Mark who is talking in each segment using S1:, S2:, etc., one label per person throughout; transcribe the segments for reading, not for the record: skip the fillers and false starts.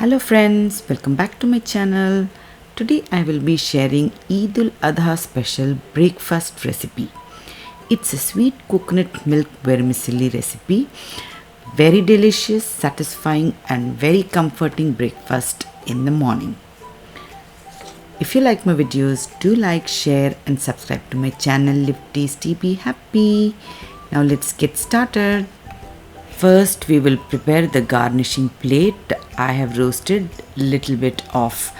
S1: Hello friends, welcome back to my channel. Today I will be sharing Eid al-Adha special breakfast recipe. It's a sweet coconut milk vermicelli recipe. Very delicious, satisfying and very comforting breakfast in the morning. If you like my videos, do like, share and subscribe to my channel. Live tasty, be happy. Now let's get started. First we will prepare the garnishing plate. I have roasted little bit of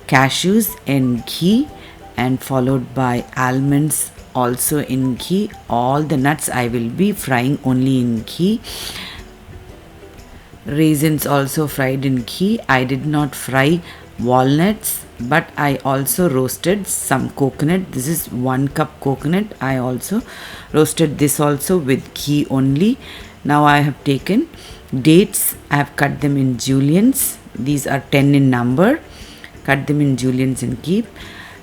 S1: cashews in ghee and followed by almonds also in ghee. All the nuts I will be frying only in ghee. Raisins also fried in ghee. I did not fry walnuts, but I also roasted some coconut. This is 1 cup coconut. I also roasted this also with ghee only. Now I have taken dates. I have cut them in juliennes. These are 10 in number. Cut them in juliennes and keep.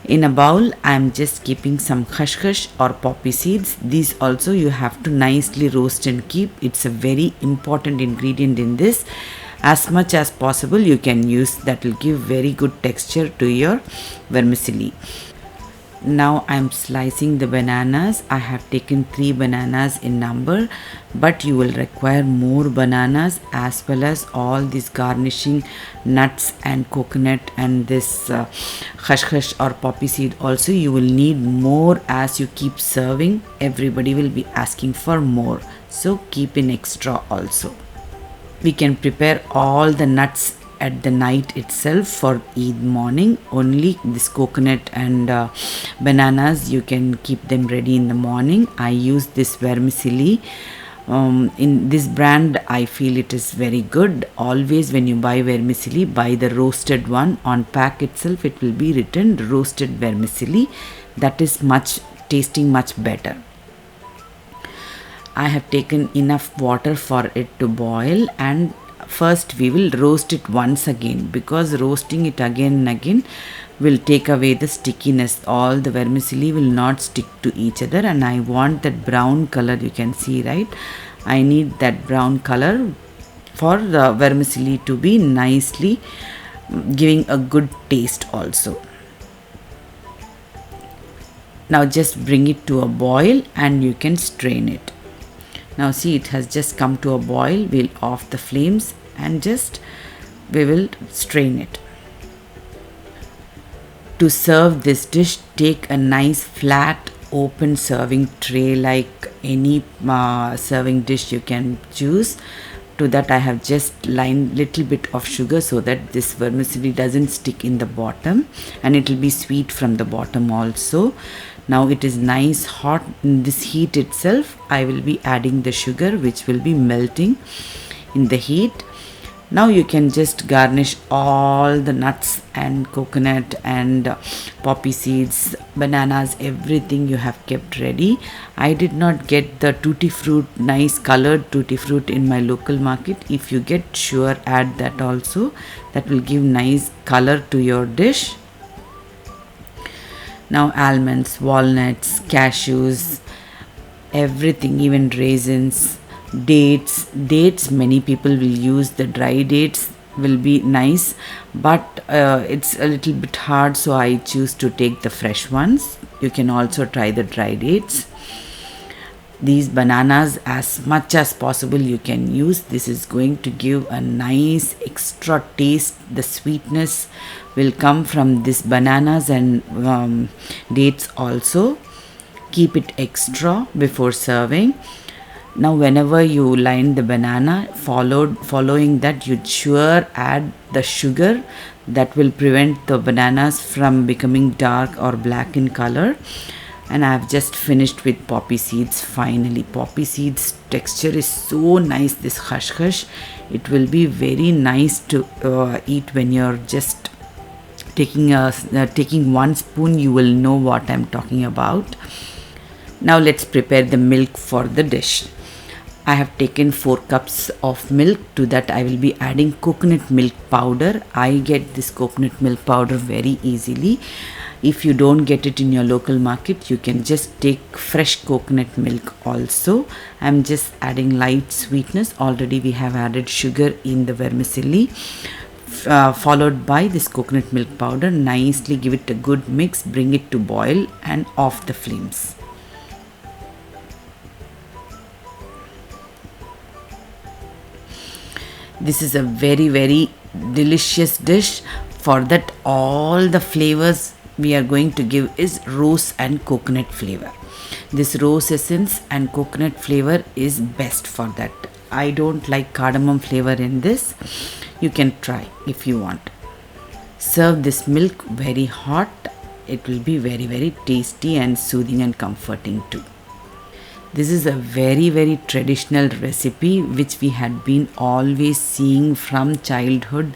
S1: In a bowl I am just keeping some khashkhash or poppy seeds. These also you have to nicely roast and keep. It's a very important ingredient in this. As much as possible you can use. That will give very good texture to your vermicelli. Now I am slicing the bananas. I have taken 3 bananas in number, but you will require more bananas as well as all these garnishing nuts and coconut and this khashkhash or poppy seed also. You will need more as you keep serving. Everybody will be asking for more, so keep in extra also. We can prepare all the nuts at the night itself for Eid morning. Only this coconut and bananas you can keep them ready in the morning. I use this vermicelli. In this brand I feel it is very good. Always when you buy vermicelli, buy the roasted one. On pack itself it will be written roasted vermicelli. That is tasting much better. I have taken enough water for it to boil, and first we will roast it once again, because roasting it again and again will take away the stickiness. All the vermicelli will not stick to each other, and I want that brown color. You can see, right? I need that brown color for the vermicelli to be nicely giving a good taste also. Now just bring it to a boil and you can strain it. Now see, it has just come to a boil. We'll off the flames and we will strain it. To serve this dish, take a nice flat open serving tray, like any serving dish you can choose. To that I have just lined little bit of sugar so that this vermicelli doesn't stick in the bottom, and it will be sweet from the bottom also. Now it is nice hot. In this heat itself I will be adding the sugar, which will be melting in the heat. Now you can just garnish all the nuts and coconut and poppy seeds, bananas, everything you have kept ready. I did not get the tutti fruit, nice colored tutti fruit in my local market. If you get, sure add that also. That will give nice color to your dish. Now almonds, walnuts, cashews, everything, even raisins, dates, many people will use the dry dates, will be nice, but it's a little bit hard, so I choose to take the fresh ones. You can also try the dry dates. These bananas, as much as possible you can use. This is going to give a nice extra taste. The sweetness will come from this bananas and dates also. Keep it extra before serving. Now whenever you line the banana, following that, you sure add the sugar. That will prevent the bananas from becoming dark or black in color. And I have just finished with poppy seeds. Finally, poppy seeds texture is so nice. This khashkhash, it will be very nice to eat when you're just taking 1 spoon. You will know what I'm talking about. Now let's prepare the milk for the dish. I have taken 4 cups of milk. To that I will be adding coconut milk powder. I get this coconut milk powder very easily. If you don't get it in your local market, you can just take fresh coconut milk also. I'm just adding light sweetness. Already we have added sugar in the vermicelli. followed by this coconut milk powder. Nicely give it a good mix, bring it to boil and off the flames. This is a very delicious dish. For that, all the flavors we are going to give is rose and coconut flavor. This rose essence and coconut flavor is best for that. I don't like cardamom flavor in this. You can try if you want. Serve this milk very hot. It will be very tasty and soothing and comforting too. This is a very traditional recipe which we had been always seeing from childhood.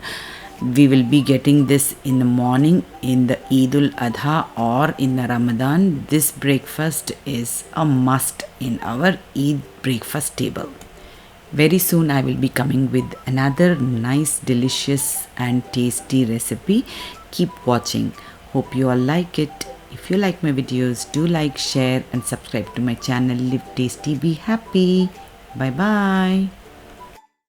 S1: We will be getting this in the morning in the Eid ul-Adha or in the Ramadan. This breakfast is a must in our Eid breakfast table. Very soon I will be coming with another nice, delicious and tasty recipe. Keep watching. Hope you all like it. If you like my videos, do like, share and subscribe to my channel. Live tasty, be happy. Bye bye.